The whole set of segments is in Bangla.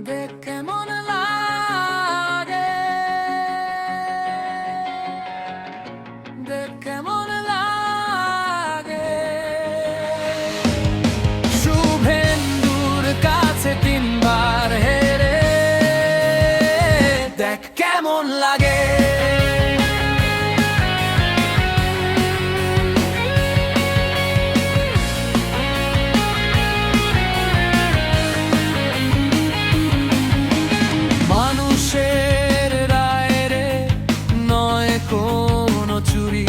দেখ কেমন লাগে, দেখ কেমন লাগে। শুভেন্দুর কাছে তিনবার হেরে দেখ কেমন লাগে। মানুষের রায় রে নয় কোনো চুরি,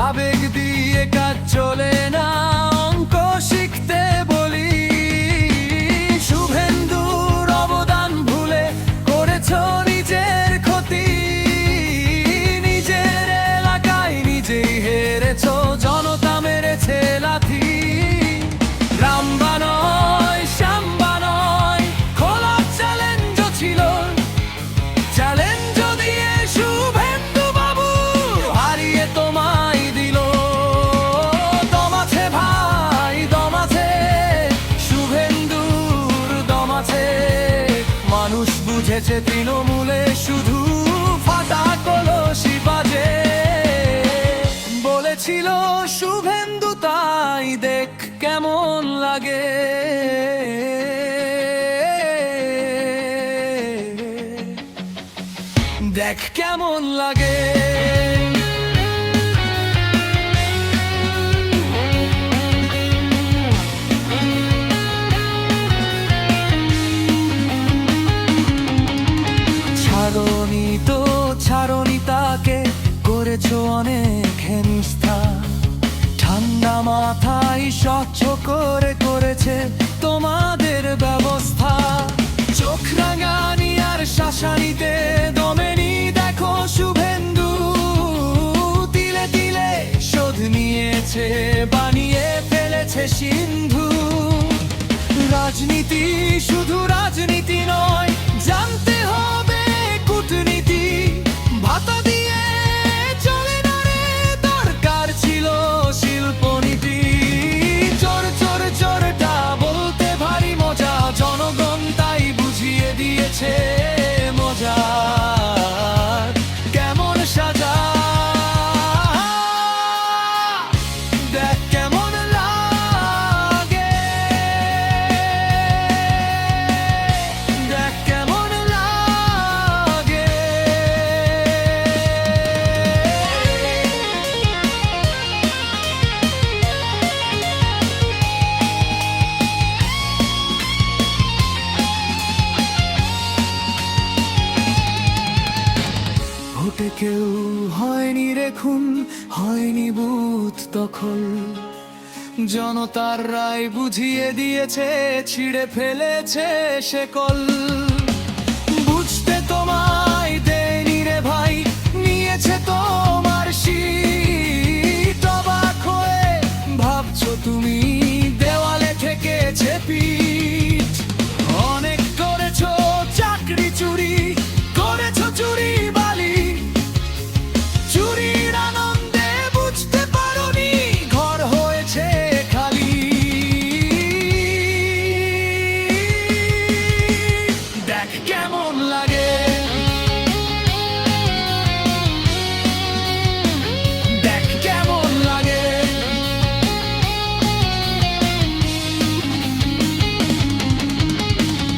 আবেগ দিয়ে কাজ চলে না, অঙ্ক শিখতে বলি। শুভেন্দুর অবদান ভুলে করেছ নিজের ক্ষতি, নিজের এলাকায় নিজেই হেরেছ, জনতা মেরেছে লাথি। রামবা নয় শ্যামবা নয়, খোলা চ্যালেঞ্জ ছিল, চ্যালেঞ্জ দিয়ে শুভেন্দু বাবু হারিয়ে তোমায় দিল। দম আছে ভাই দম আছে, শুভেন্দুর দম আছে। মানুষ বুঝেছে তৃণমূলে শুধু ফাটা কলসি বাজে। বলেছিল শুভেন্দু তাই দেখ কেমন লাগে। দেখ কেমন লাগে। ছাড়নি তো ছাড়নি তাকে, করেছো অনেক হেনস্থা। ঠান্ডা মাথায় স্বচ্ছ করে করেছে তোমাদের ব্যবস্থা। চোখ রাঙানি আর শাসানিতে দমেনি দেখো শুভেন্দু, তিলে তিলে শোধ নিয়েছে, বানিয়ে ফেলেছে সিন্ধু। রাজনীতি শুধু রাজনীতি নয়, জানতে হবে কূটনীতি। ভাতা দিয়ে চলে না রে, দরকার ছিল শিল্পনীতি। চোর চোর চোরটা বলতে ভারী মজা, জনগণ তাই বুঝিয়ে দিয়েছে মজা। কেমন সাজা দেখ কেমন লাগে, দেখ কেমন লাগে। ভোটে কেউ হয়নি রে খুন, হয়নি বুথ দখল। জনতার রায় বুঝিয়ে দিয়েছে, ছিঁড়ে ফেলেছে শেকল। বুঝতে তোমায় দেয়নি রে ভাই, নিয়েছে তোমার সিট। অবাক হয়ে ভাবছো তুমি, দেওয়ালে ঠেকেছে পিঠ। অনেক করেছো চাকরি চুরি, করেছো চুরি বালি। চুরির আনন্দে বুঝতে পারোনি, ঘর হয়েছে খালি। দেখ কেমন লাগে, দেখ কেমন লাগে।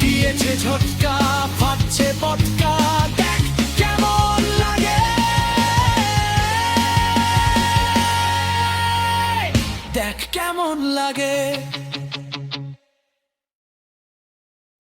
দিয়েছে ঝটকা, ফাটছে পটকা, দেখ কেমন লাগে। দেখ কেমন লাগে।